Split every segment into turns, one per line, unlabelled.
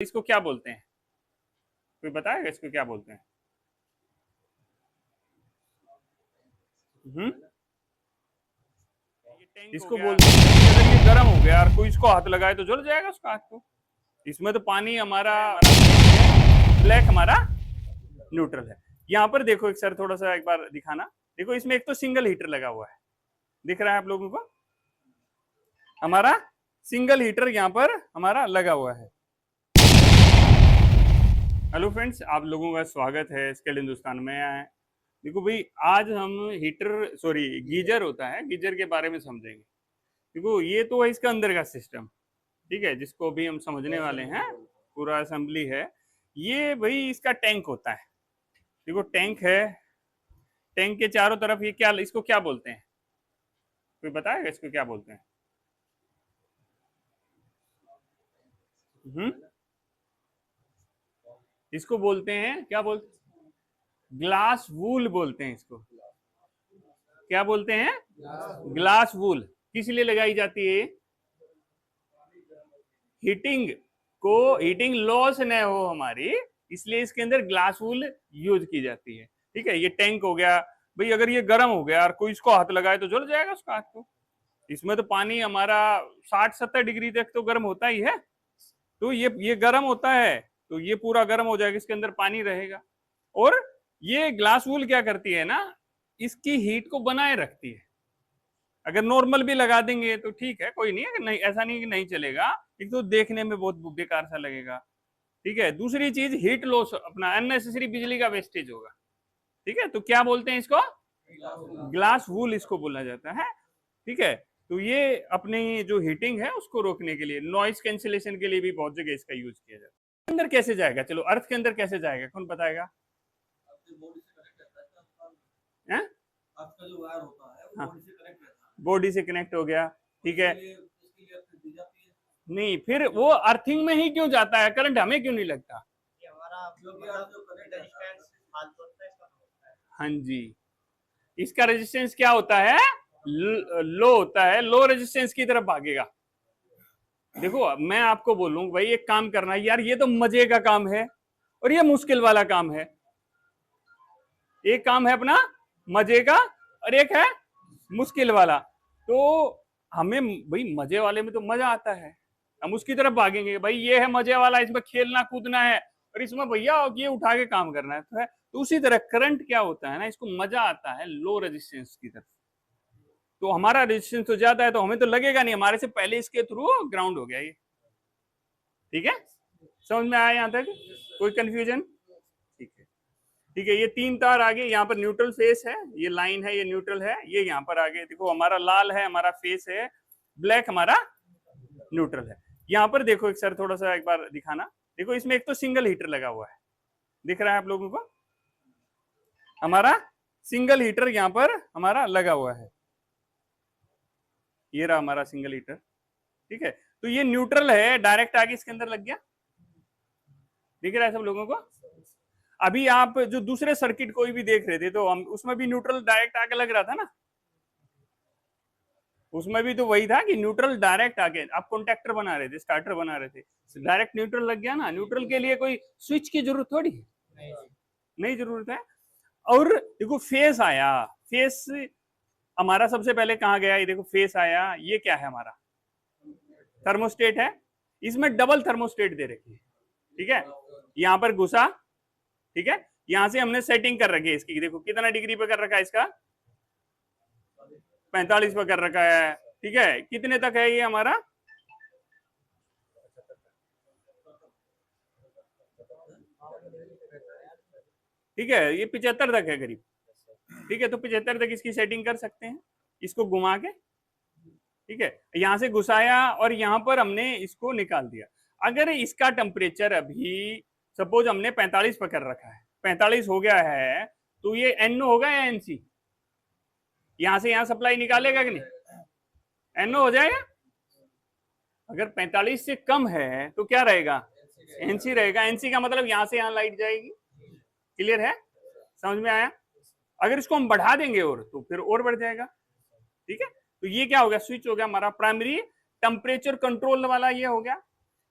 इसको क्या बोलते हैं? कोई बताएगा इसको क्या बोलते हैं? ये टैंक इसको बोलते हैं कि अगर ये गर्म हो गया और कोई इसको हाथ लगाए तो जल जाएगा उसका हाथ को। इसमें तो पानी हमारा ब्लैक, हमारा न्यूट्रल है। यहाँ पर देखो एक सर, थोड़ा सा एक बार दिखाना। देखो इसमें एक तो सिंगल हीटर लगा हुआ है, दिख रहा है आप लोगों को? हमारा सिंगल हीटर यहाँ पर हमारा लगा हुआ है। हेलो फ्रेंड्स, आप लोगों का स्वागत है स्केल हिंदुस्तान में। देखो भाई, आज हम गीजर होता है, गीजर के बारे में समझेंगे। देखो ये तो है इसका अंदर का सिस्टम, ठीक है, जिसको भी हम समझने वाले हैं, पूरा असेंबली है। ये भाई इसका टैंक होता है। देखो टैंक है, टैंक के चारों तरफ ये क्या, इसको क्या बोलते हैं? कोई बताएगा इसको क्या बोलते हैं? इसको बोलते हैं, क्या बोलते? ग्लास वूल बोलते हैं इसको। क्या बोलते हैं? Glass wool. किस लिए लगाई जाती है? हीटिंग को, हीटिंग लॉस न हो हमारी, इसलिए इसके अंदर ग्लास वूल यूज की जाती है। ठीक है, ये टैंक हो गया भाई। अगर ये गर्म हो गया और कोई इसको हाथ लगाए तो जल जाएगा उसका हाथ को। इसमें तो पानी हमारा 60-70 डिग्री तक तो गर्म होता ही है। तो ये गर्म होता है, तो ये पूरा गर्म हो जाएगा, इसके अंदर पानी रहेगा। और ये ग्लास वूल क्या करती है ना, इसकी हीट को बनाए रखती है। अगर नॉर्मल भी लगा देंगे तो ठीक है, कोई नहीं है, नहीं ऐसा नहीं कि नहीं चलेगा, एक तो देखने में बहुत बेकार सा लगेगा। ठीक है, दूसरी चीज हीट लॉस, अपना अननेसेसरी बिजली का वेस्टेज होगा। ठीक है, तो क्या बोलते हैं इसको? ग्लास वूल इसको बोला जाता है। ठीक है, तो ये अपनी जो हीटिंग है उसको रोकने के लिए, नॉइस कैंसिलेशन के लिए भी बहुत जगह इसका यूज किया जाता है। अंदर कैसे जाएगा? चलो अर्थ के अंदर कैसे जाएगा, कौन बताएगा? आपका जो वायर होता है वो बॉडी से कनेक्ट रहता है, बॉडी से कनेक्ट हो गया। ठीक है, नहीं फिर वो अर्थिंग में ही क्यों जाता है? करंट हमें क्यों नहीं लगता? हाँ जी, इसका रेजिस्टेंस क्या होता है? लो होता है, लो रेजिस्टेंस की तरफ भागेगा। देखो मैं आपको बोलूं भाई एक काम करना है यार, ये तो मजे का काम है और ये मुश्किल वाला काम है। एक काम है अपना मजे का और एक है मुश्किल वाला। तो हमें भाई मजे वाले में तो मजा आता है, हम उसकी तरफ भागेंगे। भाई ये है मजे वाला, इसमें खेलना कूदना है और इसमें भैया ये उठा के काम करना है। तो उसी तरह करंट क्या होता है ना, इसको मजा आता है लो रेजिस्टेंस की तरफ। तो हमारा रेजिस्टेंस तो ज्यादा है तो हमें तो लगेगा नहीं, हमारे से पहले इसके थ्रू ग्राउंड हो गया ये। ठीक है, समझ में आया यहां तक? कोई कंफ्यूजन? ठीक है, ठीक है। ये 3 तार आगे, यहाँ पर न्यूट्रल फेस है, ये लाइन है, ये न्यूट्रल है। ये यहाँ पर आगे देखो, हमारा लाल है हमारा फेस है, ब्लैक हमारा न्यूट्रल है। यहाँ पर देखो एक सर, थोड़ा सा एक बार दिखाना। देखो इसमें एक तो सिंगल हीटर लगा हुआ है, दिख रहा है आप लोगों को? हमारा सिंगल हीटर यहाँ पर हमारा लगा हुआ है, ये रहा हमारा सिंगल हीटर। ठीक है, तो ये न्यूट्रल है, डायरेक्ट आगे इसके अंदर लग गया, दिख रहा है सब लोगों को? अभी आप जो दूसरे सर्किट कोई भी देख रहे थे तो हम उसमें भी न्यूट्रल डायरेक्ट आगे लग रहा था ना, उसमें भी तो वही था कि न्यूट्रल डायरेक्ट आगे, आप कॉन्टेक्टर बना रहे थे, स्टार्टर बना रहे थे, डायरेक्ट न्यूट्रल लग गया ना। न्यूट्रल के लिए कोई स्विच की जरूरत थोड़ी है, नहीं जरूरत है। और देखो फेस आया, फेस हमारा सबसे पहले कहाँ गया? ये देखो फेस आया, ये क्या है हमारा? थर्मोस्टेट है। इसमें डबल थर्मोस्टेट दे रखी है। ठीक है, यहां पर घुसा, ठीक है, यहां से हमने सेटिंग कर रखी है इसकी। देखो कितना डिग्री पे कर रखा है इसका? 45 पे कर रखा है। ठीक है, कितने तक है ये हमारा? ठीक है, ये 75 तक है करीब। ठीक है, तो 75 तक इसकी सेटिंग कर सकते हैं, इसको घुमा के। ठीक है, यहां से घुसाया और यहां पर हमने इसको निकाल दिया। अगर इसका टेम्परेचर अभी सपोज हमने 45 पर कर रखा है, 45 हो गया है, तो ये NO होगा या NC? यहां से यहां सप्लाई निकालेगा कि नहीं? NO हो जाएगा। अगर 45 से कम है तो क्या रहेगा? NC रहेगा। NC का मतलब यहां से यहां लाइट जाएगी। क्लियर है? समझ में आया? अगर इसको हम बढ़ा देंगे और तो फिर और बढ़ जाएगा। ठीक है, तो ये क्या हो गया? स्विच हो गया हमारा प्राइमरी टेम्परेचर कंट्रोल वाला, ये हो गया।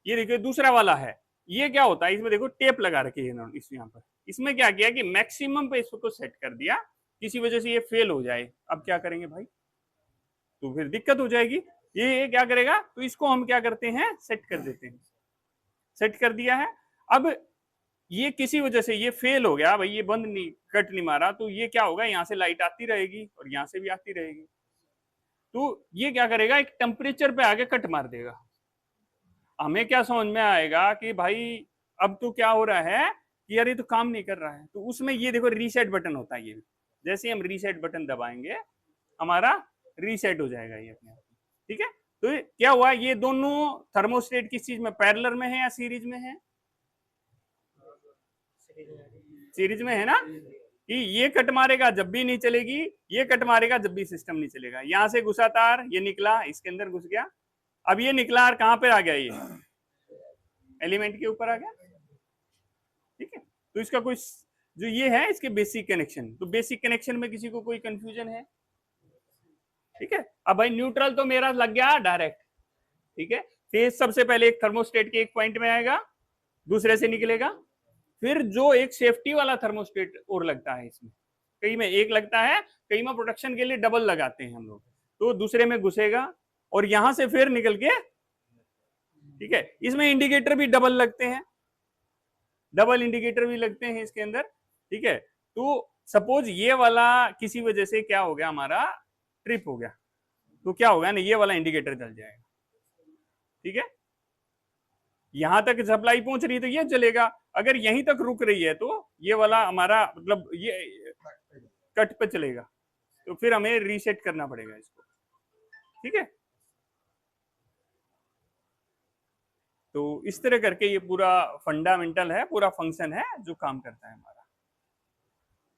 ये देखिए दूसरा वाला है, ये क्या होता है, इसमें देखो टेप लगा रखी है इन्होंने इस यहाँ पर। इसमें क्या किया कि मैक्सिमम पे इसको सेट कर दिया, किसी वजह से ये फेल हो जाए, अब क्या करेंगे भाई, तो फिर दिक्कत हो जाएगी। ये क्या करेगा, तो इसको हम क्या करते हैं, सेट कर देते हैं। सेट कर दिया है। अब ये किसी वजह से ये फेल हो गया भाई, ये बंद नहीं, कट नहीं मारा, तो ये क्या होगा, यहाँ से लाइट आती रहेगी और यहाँ से भी आती रहेगी। तो ये क्या करेगा, एक टेम्परेचर पे आके कट मार देगा। हमें क्या समझ में आएगा कि भाई अब तो क्या हो रहा है कि यार ये तो काम नहीं कर रहा है, तो उसमें ये देखो रीसेट बटन होता है, ये जैसे हम रीसेट बटन दबाएंगे हमारा रीसेट हो जाएगा ये अपने आप। ठीक है, तो क्या हुआ, ये दोनों थर्मोस्टेट किस चीज में, पैरेलल में है या सीरीज में है, सीरीज में है ना, कि ये कट मारेगा जब भी नहीं चलेगी, ये कट मारेगा जब भी सिस्टम नहीं चलेगा। यहां से घुसा तार, ये निकला, इसके अंदर घुस गया, अब ये निकला और कहां पर आ गया, ये एलिमेंट के ऊपर आ गया। ठीक है, तो इसका कोई जो ये है इसके बेसिक कनेक्शन, तो बेसिक कनेक्शन में किसी को कोई कंफ्यूजन है? ठीक है, अब भाई न्यूट्रल तो मेरा लग गया डायरेक्ट। ठीक है, फेज सबसे पहले एक थर्मोस्टेट के एक पॉइंट में आएगा, दूसरे से निकलेगा, फिर जो एक सेफ्टी वाला थर्मोस्टेट और लगता है इसमें, कई में एक लगता है, कई में प्रोटेक्शन के लिए डबल लगाते हैं हम लोग, तो दूसरे में घुसेगा और यहां से फिर निकल के, ठीक है, इसमें इंडिकेटर भी डबल लगते हैं, डबल इंडिकेटर भी लगते हैं इसके अंदर। ठीक है, तो सपोज ये वाला किसी वजह से क्या हो गया, हमारा ट्रिप हो गया, तो क्या होगा ना, ये वाला इंडिकेटर जल जाएगा। ठीक है, यहां तक सप्लाई पहुंच रही है तो ये चलेगा, अगर यहीं तक रुक रही है तो ये वाला हमारा मतलब ये कट पे चलेगा, तो फिर हमें रीसेट करना पड़ेगा इसको। ठीक है, तो इस तरह करके ये पूरा फंडामेंटल है, पूरा फंक्शन है जो काम करता है हमारा।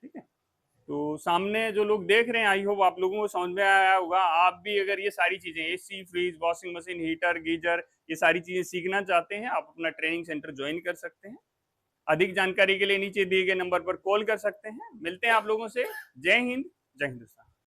ठीक है, तो सामने जो लोग देख रहे हैं, आई होप आप लोगों को समझ में आया होगा। आप भी अगर ये सारी चीजें, AC, fridge, washing machine, heater, geyser, ये सारी चीजें सीखना चाहते हैं, आप अपना ट्रेनिंग सेंटर ज्वाइन कर सकते हैं। अधिक जानकारी के लिए नीचे दिए गए नंबर पर कॉल कर सकते हैं। मिलते हैं आप लोगों से। जय हिंद, जय हिंदुस्तान।